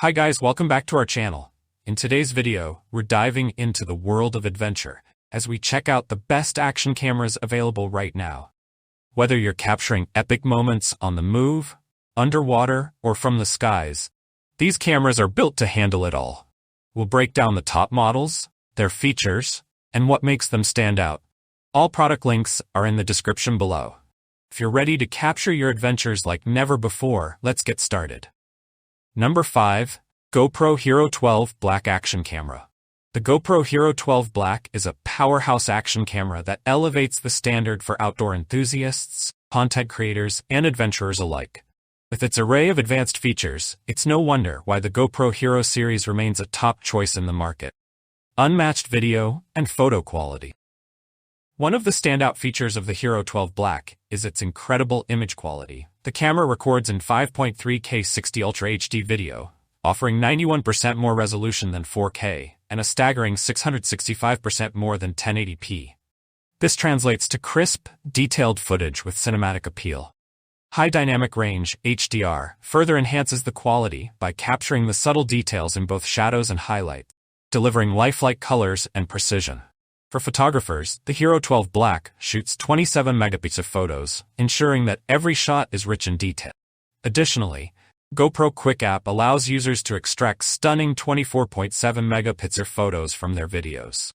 Hi guys, welcome back to our channel. In today's video, we're diving into the world of adventure as we check out the best action cameras available right now. Whether you're capturing epic moments on the move, underwater, or from the skies, these cameras are built to handle it all. We'll break down the top models, their features, and what makes them stand out. All product links are in the description below. If you're ready to capture your adventures like never before, let's get started. Number 5. GoPro Hero 12 Black Action Camera. The GoPro Hero 12 Black is a powerhouse action camera that elevates the standard for outdoor enthusiasts, content creators, and adventurers alike. With its array of advanced features, it's no wonder why the GoPro Hero series remains a top choice in the market. Unmatched video and photo quality. One of the standout features of the Hero 12 Black is its incredible image quality. The camera records in 5.3K 60 Ultra HD video, offering 91% more resolution than 4K, and a staggering 665% more than 1080p. This translates to crisp, detailed footage with cinematic appeal. High Dynamic Range, HDR, further enhances the quality by capturing the subtle details in both shadows and highlights, delivering lifelike colors and precision. For photographers, the Hero 12 Black shoots 27 megapixel photos, ensuring that every shot is rich in detail. Additionally, GoPro Quick App allows users to extract stunning 24.7 megapixel photos from their videos.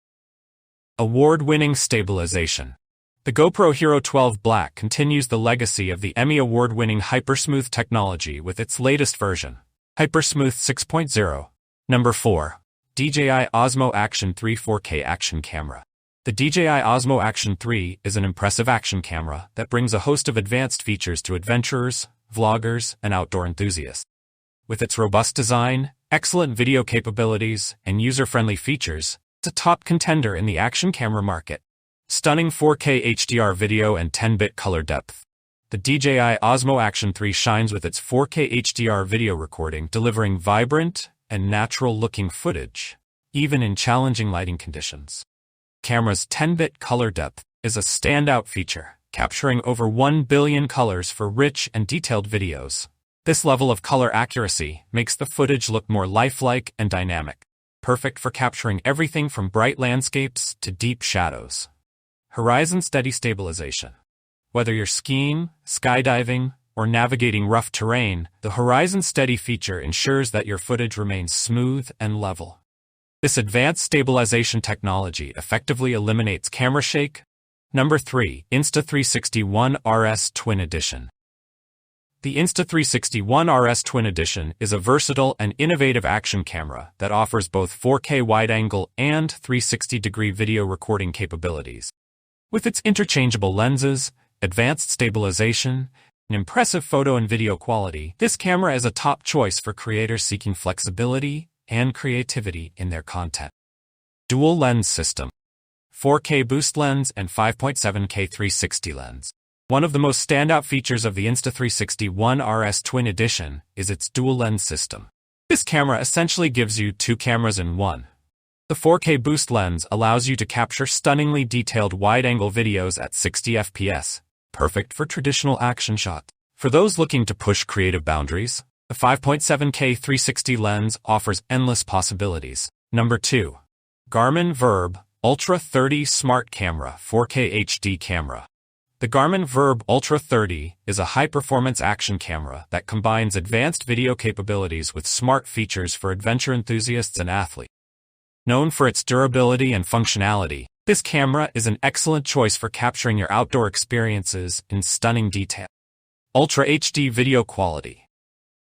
Award-winning stabilization. The GoPro Hero 12 Black continues the legacy of the Emmy Award-winning HyperSmooth technology with its latest version, HyperSmooth 6.0. Number 4. DJI Osmo Action 3 4K Action Camera. The DJI Osmo Action 3 is an impressive action camera that brings a host of advanced features to adventurers, vloggers, and outdoor enthusiasts. With its robust design, excellent video capabilities, and user-friendly features, it's a top contender in the action camera market. Stunning 4K HDR video and 10-bit color depth. The DJI Osmo Action 3 shines with its 4K HDR video recording, delivering vibrant and natural-looking footage, even in challenging lighting conditions. Camera's 10-bit color depth is a standout feature, capturing over 1 billion colors for rich and detailed videos. This level of color accuracy makes the footage look more lifelike and dynamic, perfect for capturing everything from bright landscapes to deep shadows. Horizon Steady Stabilization. Whether you're skiing, skydiving, or navigating rough terrain, the Horizon Steady feature ensures that your footage remains smooth and level. This advanced stabilization technology effectively eliminates camera shake. Number 3. Insta360 ONE RS Twin Edition. The Insta360 ONE RS Twin Edition is a versatile and innovative action camera that offers both 4K wide-angle and 360-degree video recording capabilities. With its interchangeable lenses, advanced stabilization, and impressive photo and video quality, this camera is a top choice for creators seeking flexibility and creativity in their content. Dual Lens System. 4K boost lens and 5.7K 360 lens. One of the most standout features of the Insta360 ONE RS Twin Edition is its dual lens system. This camera essentially gives you two cameras in one. The 4K boost lens allows you to capture stunningly detailed wide-angle videos at 60 FPS, perfect for traditional action shots. For those looking to push creative boundaries, the 5.7K 360 lens offers endless possibilities. Number 2. Garmin Verb Ultra 30 Smart Camera 4K HD Camera. The Garmin Verb Ultra 30 is a high-performance action camera that combines advanced video capabilities with smart features for adventure enthusiasts and athletes. Known for its durability and functionality, this camera is an excellent choice for capturing your outdoor experiences in stunning detail. Ultra HD video quality.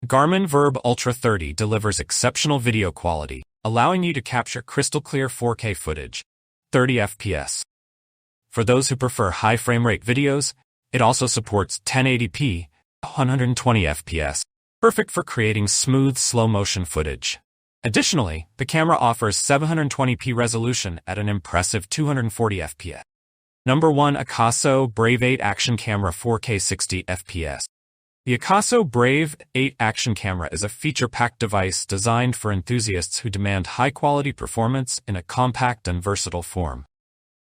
Garmin Verb Ultra 30 delivers exceptional video quality, allowing you to capture crystal-clear 4K footage, 30 FPS. For those who prefer high frame rate videos, it also supports 1080p, 120 FPS, perfect for creating smooth slow-motion footage. Additionally, the camera offers 720p resolution at an impressive 240 FPS. Number 1. Akaso Brave 8 Action Camera 4K 60 FPS. The Akaso Brave 8 Action Camera is a feature-packed device designed for enthusiasts who demand high-quality performance in a compact and versatile form.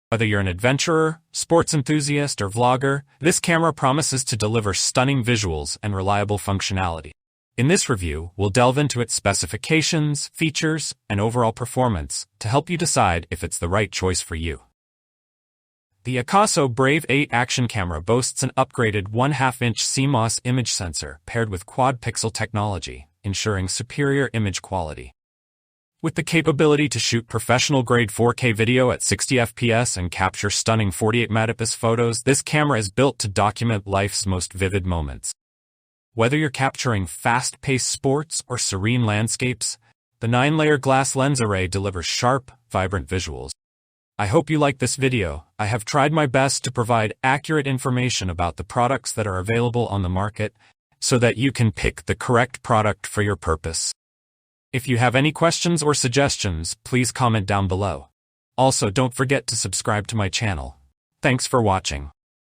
Whether you're an adventurer, sports enthusiast, or vlogger, this camera promises to deliver stunning visuals and reliable functionality. In this review, we'll delve into its specifications, features, and overall performance to help you decide if it's the right choice for you. The Akaso Brave 8 action camera boasts an upgraded 1/2-inch CMOS image sensor paired with quad-pixel technology, ensuring superior image quality. With the capability to shoot professional-grade 4K video at 60 FPS and capture stunning 48-megapixel photos, this camera is built to document life's most vivid moments. Whether you're capturing fast-paced sports or serene landscapes, the 9-layer glass lens array delivers sharp, vibrant visuals. I hope you like this video. I have tried my best to provide accurate information about the products that are available on the market so that you can pick the correct product for your purpose. If you have any questions or suggestions, please comment down below. Also, don't forget to subscribe to my channel. Thanks for watching.